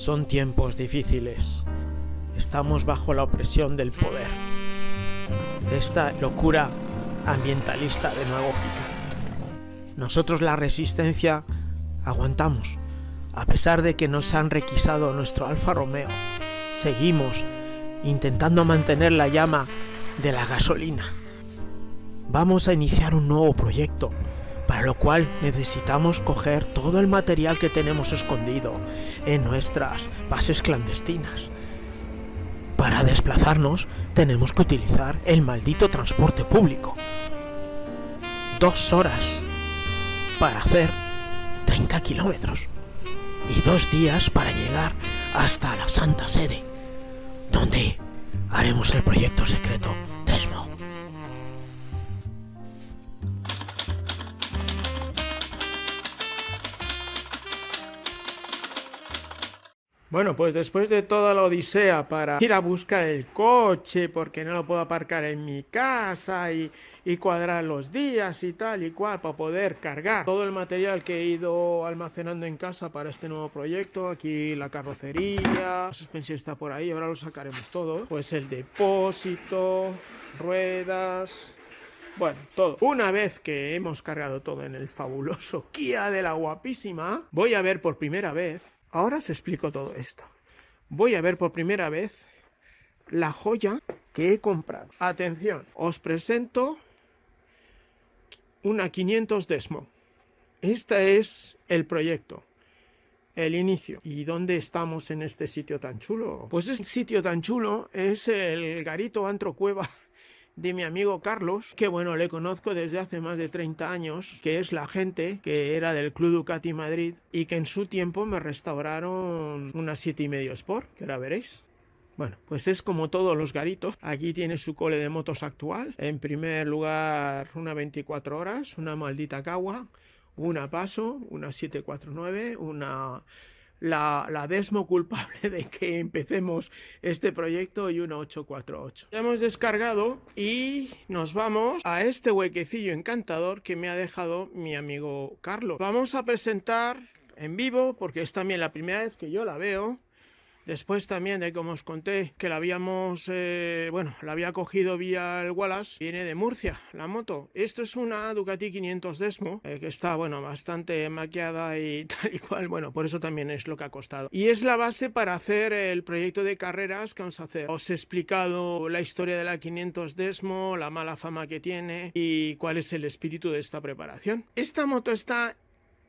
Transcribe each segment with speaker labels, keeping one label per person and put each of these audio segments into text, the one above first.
Speaker 1: Son tiempos difíciles. Estamos bajo la opresión del poder, de esta locura ambientalista demagógica. Nosotros, la resistencia, aguantamos. A pesar de que nos han requisado nuestro Alfa Romeo, seguimos intentando mantener la llama de la gasolina. Vamos a iniciar un nuevo proyecto, para lo cual necesitamos coger todo el material que tenemos escondido en nuestras bases clandestinas. Para desplazarnos tenemos que utilizar el maldito transporte público. 2 horas para hacer 30 kilómetros y 2 días para llegar hasta la Santa Sede, donde haremos el proyecto secreto Desmo. Bueno, pues después de toda la odisea para ir a buscar el coche, porque no lo puedo aparcar en mi casa y cuadrar los días y tal y cual, para poder cargar todo el material que he ido almacenando en casa para este nuevo proyecto. Aquí la carrocería, la suspensión está por ahí, ahora lo sacaremos todo. Pues el depósito, ruedas... Bueno, todo. Una vez que hemos cargado todo en el fabuloso Kia de la guapísima, voy a ver por primera vez... Ahora os explico todo esto. Voy a ver por primera vez la joya que he comprado. Atención, os presento una 500 Desmo. Este es el proyecto, el inicio. ¿Y dónde estamos en este sitio tan chulo? Pues este sitio tan chulo es el garito Antro Cueva de mi amigo Carlos, que bueno, le conozco desde hace más de 30 años, que es la gente que era del Club Ducati Madrid y que en su tiempo me restauraron una 7,5 Sport, que ahora veréis. Bueno, pues es como todos los garitos. Aquí tiene su cole de motos actual. En primer lugar, una 24 horas, una maldita Kawa, una Paso, una 749, la Desmo culpable de que empecemos este proyecto y una 848. Ya hemos descargado y nos vamos a este huequecillo encantador que me ha dejado mi amigo Carlos. Vamos a presentar en vivo, porque es también la primera vez que yo la veo. Después también de como os conté que la habíamos, la había cogido vía el Wallace. Viene de Murcia la moto. Esto es una Ducati 500 Desmo, que está, bueno, bastante maquillada y tal y cual. Bueno, por eso también es lo que ha costado. Y es la base para hacer el proyecto de carreras que vamos a hacer. Os he explicado la historia de la 500 Desmo, la mala fama que tiene y cuál es el espíritu de esta preparación. Esta moto está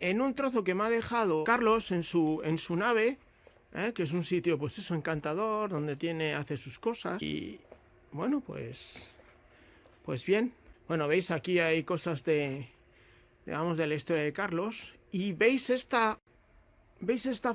Speaker 1: en un trozo que me ha dejado Carlos en su nave, que es un sitio, pues eso, encantador, donde hace sus cosas. Y bueno, pues bien. Bueno, veis, aquí hay cosas de la historia de Carlos. Y veis esta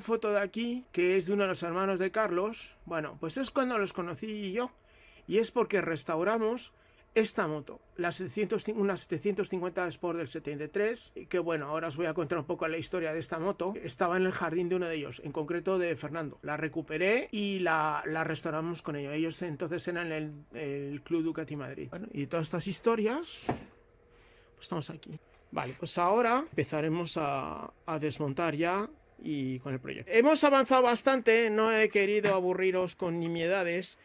Speaker 1: foto de aquí, que es de uno de los hermanos de Carlos. Bueno, pues es cuando los conocí yo. Y es porque restauramos esta moto, una 750 Sport del 73, que bueno, ahora os voy a contar un poco la historia de esta moto. Estaba en el jardín de uno de ellos, en concreto de Fernando. La recuperé y la restauramos con ellos. Ellos entonces eran el Club Ducati Madrid. Bueno, y todas estas historias, pues estamos aquí. Vale, pues ahora empezaremos a desmontar ya y con el proyecto. Hemos avanzado bastante, no he querido aburriros con nimiedades.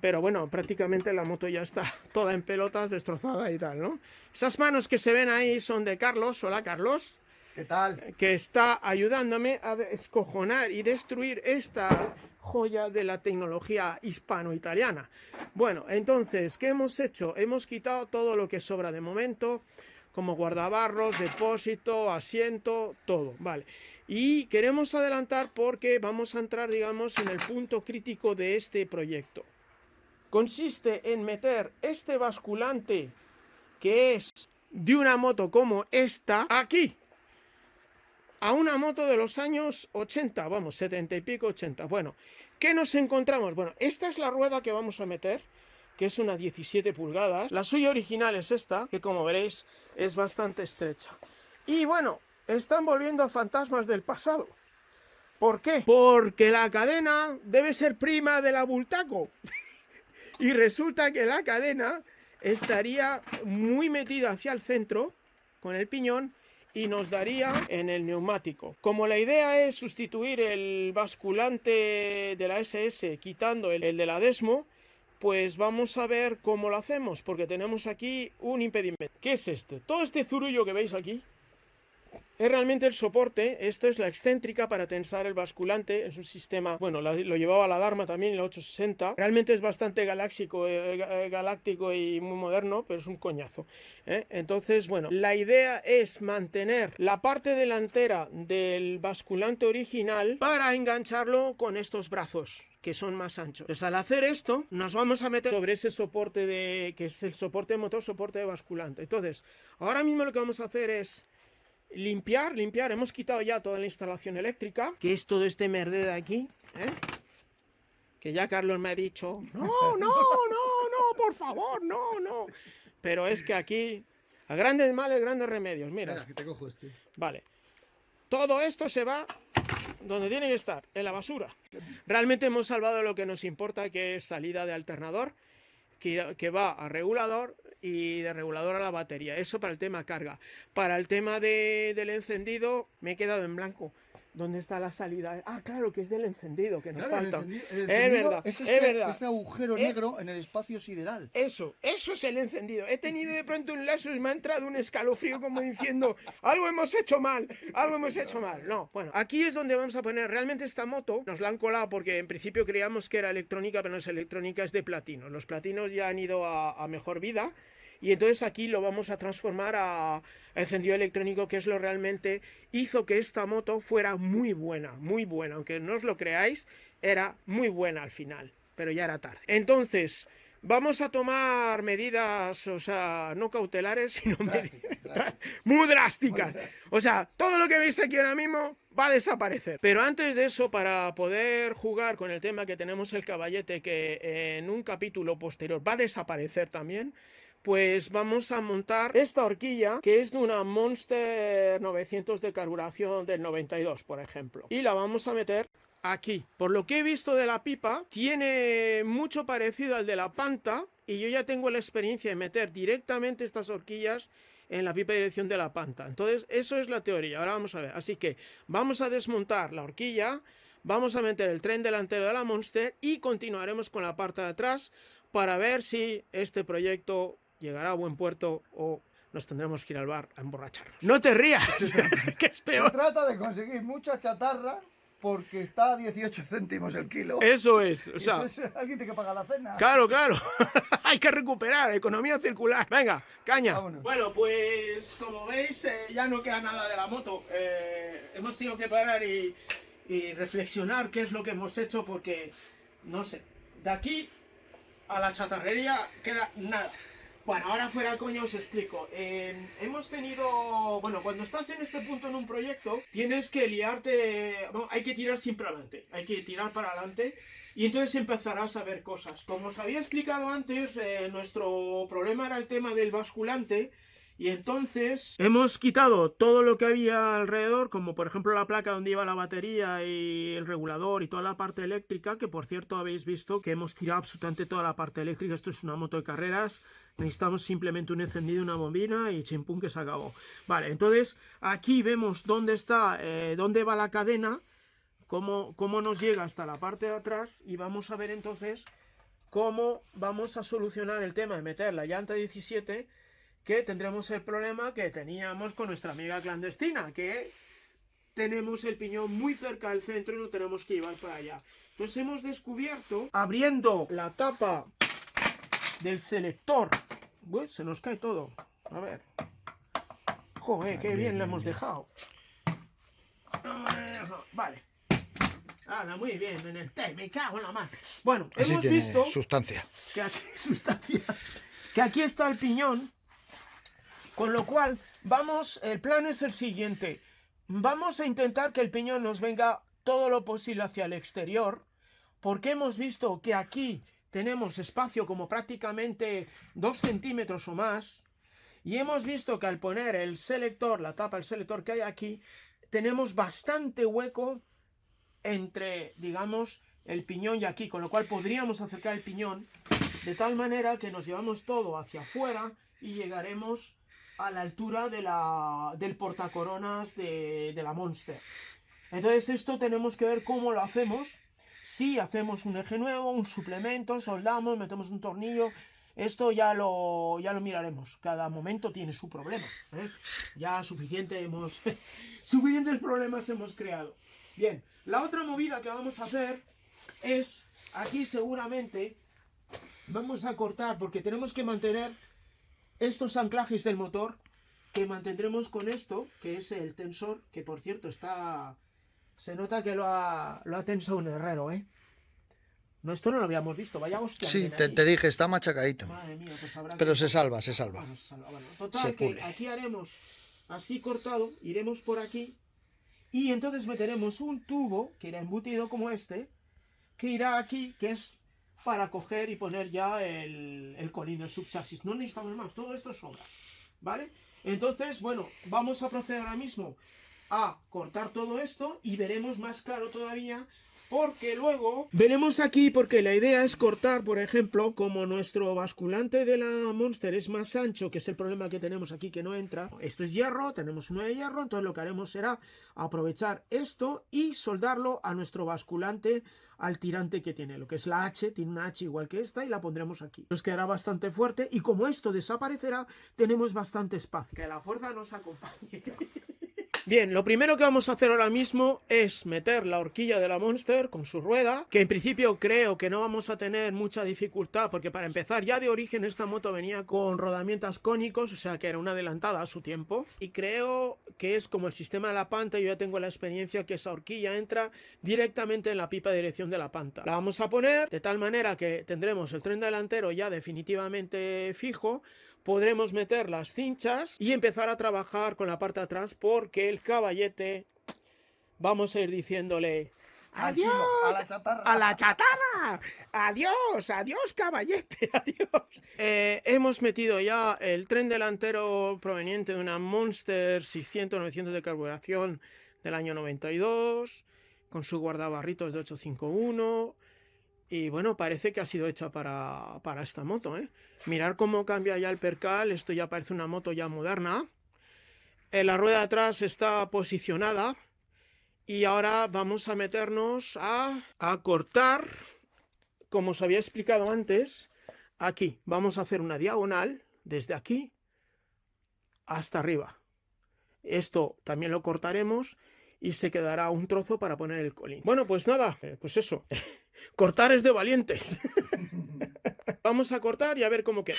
Speaker 1: Pero bueno, prácticamente la moto ya está toda en pelotas, destrozada y tal, ¿no? Esas manos que se ven ahí son de Carlos. Hola, Carlos.
Speaker 2: ¿Qué tal?
Speaker 1: Que está ayudándome a descojonar y destruir esta joya de la tecnología hispano-italiana. Bueno, entonces, ¿qué hemos hecho? Hemos quitado todo lo que sobra de momento, como guardabarros, depósito, asiento, todo, vale. Y queremos adelantar porque vamos a entrar, digamos, en el punto crítico de este proyecto. Consiste en meter este basculante, que es de una moto como esta, aquí, a una moto de los años 80, vamos, 70 y pico, 80. Bueno, ¿qué nos encontramos? Bueno, esta es la rueda que vamos a meter, que es una 17 pulgadas. La suya original es esta, que como veréis es bastante estrecha. Y bueno, están volviendo a fantasmas del pasado. ¿Por qué? Porque la cadena debe ser prima de la Bultaco. Y resulta que la cadena estaría muy metida hacia el centro con el piñón y nos daría en el neumático. Como la idea es sustituir el basculante de la SS quitando el de la Desmo, pues vamos a ver cómo lo hacemos, porque tenemos aquí un impedimento. ¿Qué es este? Todo este zurullo que veis aquí es realmente el soporte. Esto es la excéntrica para tensar el basculante. Es un sistema, bueno, lo llevaba la Dharma también, el 860. Realmente es bastante galáctico y muy moderno, pero es un coñazo. Entonces, bueno, la idea es mantener la parte delantera del basculante original para engancharlo con estos brazos, que son más anchos. Pues al hacer esto, nos vamos a meter sobre ese soporte que es el soporte de motor, soporte de basculante. Entonces, ahora mismo lo que vamos a hacer es limpiar. Hemos quitado ya toda la instalación eléctrica, que es todo este merde de aquí, que ya Carlos me ha dicho, no, por favor, no. Pero es que aquí, a grandes males, grandes remedios, mira.
Speaker 2: Espera, que te cojo este.
Speaker 1: Vale. Todo esto se va donde tiene que estar, en la basura. Realmente hemos salvado lo que nos importa, que es salida de alternador, que va a regulador y de regulador a la batería. Eso para el tema carga. Para el tema del encendido me he quedado en blanco. ¿Dónde está la salida? Ah, claro, que es del encendido, que nos falta.
Speaker 2: El encendido
Speaker 1: es
Speaker 2: es
Speaker 1: verdad.
Speaker 2: Este agujero negro en el espacio sideral.
Speaker 1: Eso es el encendido. He tenido de pronto un lazo y me ha entrado un escalofrío como diciendo, algo hemos hecho mal. No, bueno, aquí es donde vamos a poner. Realmente esta moto nos la han colado porque en principio creíamos que era electrónica, pero no es electrónica, es de platino. Los platinos ya han ido a mejor vida. Y entonces aquí lo vamos a transformar a encendido electrónico, que es lo realmente hizo que esta moto fuera muy buena. Aunque no os lo creáis, era muy buena al final, pero ya era tarde. Entonces, vamos a tomar medidas, o sea, no cautelares, sino muy drásticas. O sea, todo lo que veis aquí ahora mismo va a desaparecer. Pero antes de eso, para poder jugar con el tema que tenemos el caballete, que en un capítulo posterior va a desaparecer también, pues vamos a montar esta horquilla, que es de una Monster 900 de carburación del 92, por ejemplo. Y la vamos a meter aquí. Por lo que he visto de la pipa, tiene mucho parecido al de la Panta, y yo ya tengo la experiencia de meter directamente estas horquillas en la pipa de dirección de la Panta. Entonces, eso es la teoría. Ahora vamos a ver. Así que vamos a desmontar la horquilla, vamos a meter el tren delantero de la Monster y continuaremos con la parte de atrás para ver si este proyecto llegará a buen puerto o nos tendremos que ir al bar a emborracharnos. ¡No te rías! ¡Que es peor!
Speaker 2: Se trata de conseguir mucha chatarra porque está a 18 céntimos el kilo.
Speaker 1: Eso es. O sea,
Speaker 2: entonces, alguien tiene que pagar la cena.
Speaker 1: Claro. Hay que recuperar, economía circular. Venga, caña.
Speaker 2: Vámonos.
Speaker 1: Bueno, pues como veis, ya no queda nada de la moto. Hemos tenido que parar y reflexionar qué es lo que hemos hecho porque, no sé, de aquí a la chatarrería queda nada. Bueno, ahora fuera coña os explico. Hemos tenido... Bueno, cuando estás en este punto en un proyecto, tienes que liarte... Bueno, hay que tirar siempre adelante. Hay que tirar para adelante y entonces empezarás a ver cosas. Como os había explicado antes, nuestro problema era el tema del basculante. Y entonces hemos quitado todo lo que había alrededor, como por ejemplo la placa donde iba la batería y el regulador y toda la parte eléctrica, que por cierto habéis visto que hemos tirado absolutamente toda la parte eléctrica. Esto es una moto de carreras, necesitamos simplemente un encendido, una bombina y chimpún que se acabó. Vale, entonces aquí vemos dónde está, dónde va la cadena, cómo nos llega hasta la parte de atrás y vamos a ver entonces cómo vamos a solucionar el tema de meter la llanta 17, que tendremos el problema que teníamos con nuestra amiga clandestina, que tenemos el piñón muy cerca del centro y lo tenemos que llevar para allá. Entonces hemos descubierto, abriendo la tapa del selector, uy, se nos cae todo, a ver, joder, qué bien lo hemos dejado. Vale. Ahora, muy bien, en el té, me cago en la mano. Bueno,
Speaker 2: Así
Speaker 1: hemos
Speaker 2: tiene
Speaker 1: visto
Speaker 2: sustancia.
Speaker 1: Que aquí está el piñón. Con lo cual, el plan es el siguiente. Vamos a intentar que el piñón nos venga todo lo posible hacia el exterior, porque hemos visto que aquí tenemos espacio como prácticamente 2 centímetros o más, y hemos visto que al poner el selector, la tapa del selector que hay aquí, tenemos bastante hueco entre, digamos, el piñón y aquí, con lo cual podríamos acercar el piñón de tal manera que nos llevamos todo hacia afuera y llegaremos a la altura del portacoronas de la Monster. Entonces esto tenemos que ver cómo lo hacemos. Si hacemos un eje nuevo, un suplemento, soldamos, metemos un tornillo, esto ya lo miraremos. Cada momento tiene su problema, ¿eh? Ya suficientes problemas hemos creado. Bien, la otra movida que vamos a hacer es, aquí seguramente vamos a cortar, porque tenemos que mantener estos anclajes del motor, que mantendremos con esto, que es el tensor, que por cierto está... Se nota que lo ha tensado un herrero, ¿eh? No, esto no lo habíamos visto, vaya hostia.
Speaker 3: Sí, te dije, está machacadito.
Speaker 1: Madre mía, pues habrá
Speaker 3: Pero
Speaker 1: que...
Speaker 3: se salva, se salva.
Speaker 1: Bueno, se salva. Bueno, total,
Speaker 3: Se
Speaker 1: que
Speaker 3: pule.
Speaker 1: aquí haremos así cortado, iremos por aquí, y entonces meteremos un tubo, que irá embutido como este, que irá aquí, que es para coger y poner ya el colín, el subchasis. No necesitamos más, todo esto sobra, ¿vale? Entonces, bueno, vamos a proceder ahora mismo a cortar todo esto y veremos más claro todavía, porque luego veremos aquí, porque la idea es cortar, por ejemplo, como nuestro basculante de la Monster es más ancho, que es el problema que tenemos aquí, que no entra. Esto es hierro, tenemos uno de hierro, entonces lo que haremos será aprovechar esto y soldarlo a nuestro basculante, al tirante que tiene, lo que es la H, tiene una H igual que esta y la pondremos aquí. Nos quedará bastante fuerte y como esto desaparecerá, tenemos bastante espacio. Que la fuerza nos acompañe. Bien, lo primero que vamos a hacer ahora mismo es meter la horquilla de la Monster con su rueda, que en principio creo que no vamos a tener mucha dificultad, porque para empezar ya de origen esta moto venía con rodamientos cónicos, o sea que era una adelantada a su tiempo, y creo que es como el sistema de la panta. Yo ya tengo la experiencia que esa horquilla entra directamente en la pipa de dirección de la panta. La vamos a poner de tal manera que tendremos el tren delantero ya definitivamente fijo. Podremos meter las cinchas y empezar a trabajar con la parte de atrás, porque el caballete vamos a ir diciéndole ¡adiós!
Speaker 2: A la chatarra.
Speaker 1: ¡A la chatarra! ¡Adiós! ¡Adiós, caballete! ¡Adiós! Hemos metido ya el tren delantero proveniente de una Monster 600-900 de carburación del año 92, con su guardabarritos de 851... Y bueno, parece que ha sido hecha para esta moto, ¿eh? Mirar cómo cambia ya el percal, esto ya parece una moto ya moderna. La rueda de atrás está posicionada. Y ahora vamos a meternos a cortar, como os había explicado antes, aquí. Vamos a hacer una diagonal desde aquí hasta arriba. Esto también lo cortaremos y se quedará un trozo para poner el colín. Bueno, pues nada, pues eso. Cortar es de valientes. Vamos a cortar y a ver cómo queda.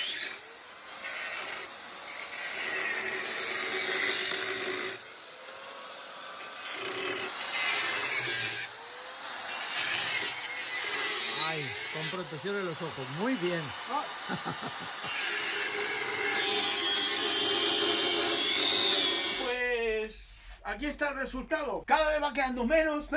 Speaker 3: Ay, con protección de los ojos. Muy bien.
Speaker 1: Pues aquí está el resultado. Cada vez va quedando menos.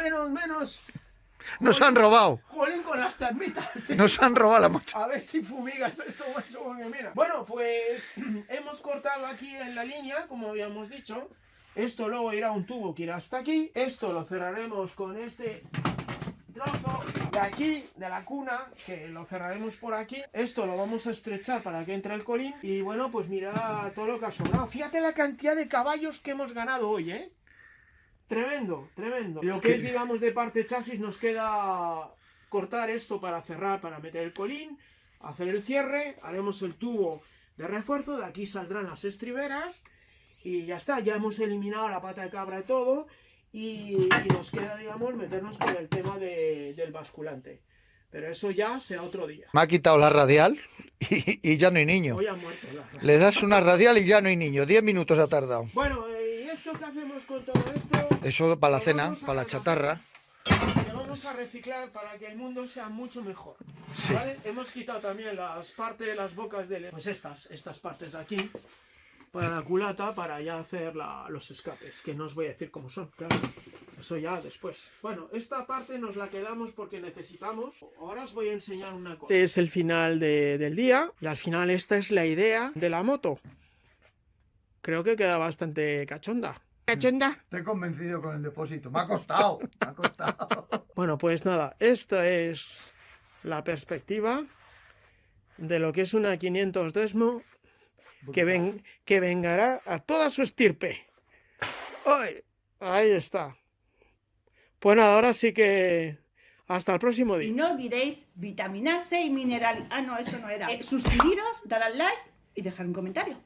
Speaker 3: Nos han robado.
Speaker 1: Jolín con las termitas.
Speaker 3: Nos han robado la moto.
Speaker 1: A ver si fumigas esto, macho, porque mira. Bueno, pues hemos cortado aquí en la línea, como habíamos dicho. Esto luego irá a un tubo que irá hasta aquí. Esto lo cerraremos con este trozo de aquí, de la cuna, que lo cerraremos por aquí. Esto lo vamos a estrechar para que entre el colín. Y bueno, pues mira todo lo que ha sobrado. Fíjate la cantidad de caballos que hemos ganado hoy, ¿eh? Tremendo, tremendo. Lo que es, digamos, de parte chasis, nos queda cortar esto para cerrar, para meter el colín, hacer el cierre, haremos el tubo de refuerzo, de aquí saldrán las estriberas y ya está, ya hemos eliminado la pata de cabra y todo, y nos queda, digamos, meternos con el tema del basculante. Pero eso ya será otro día.
Speaker 3: Me ha quitado la radial y ya no hay niño.
Speaker 1: Hoy ha muerto la...
Speaker 3: Le das una radial y ya no hay niño. 10 minutos ha tardado.
Speaker 1: Bueno, ¿y esto qué hacemos con todo esto?
Speaker 3: Eso para la cena, para la chatarra.
Speaker 1: Que vamos a reciclar para que el mundo sea mucho mejor. ¿Vale? Hemos quitado también las partes de las bocas de... Pues estas partes de aquí, para la culata, para ya hacer los escapes, que no os voy a decir cómo son, claro. Eso ya después. Bueno, esta parte nos la quedamos porque necesitamos. Ahora os voy a enseñar una cosa. Este es el final del día, y al final esta es la idea de la moto. Creo que queda bastante cachonda. ¿Cachonda?
Speaker 2: Te he convencido con el depósito. Me ha costado. Me ha costado.
Speaker 1: Bueno, pues nada, esta es la perspectiva de lo que es una 500 Desmo que vengará a toda su estirpe. ¡Ay! Ahí está. Pues nada, ahora sí que hasta el próximo
Speaker 4: Y
Speaker 1: día.
Speaker 4: no olvidéis vitaminarse y mineral. Ah, no, eso no era. Suscribiros, dar al like y dejar un comentario.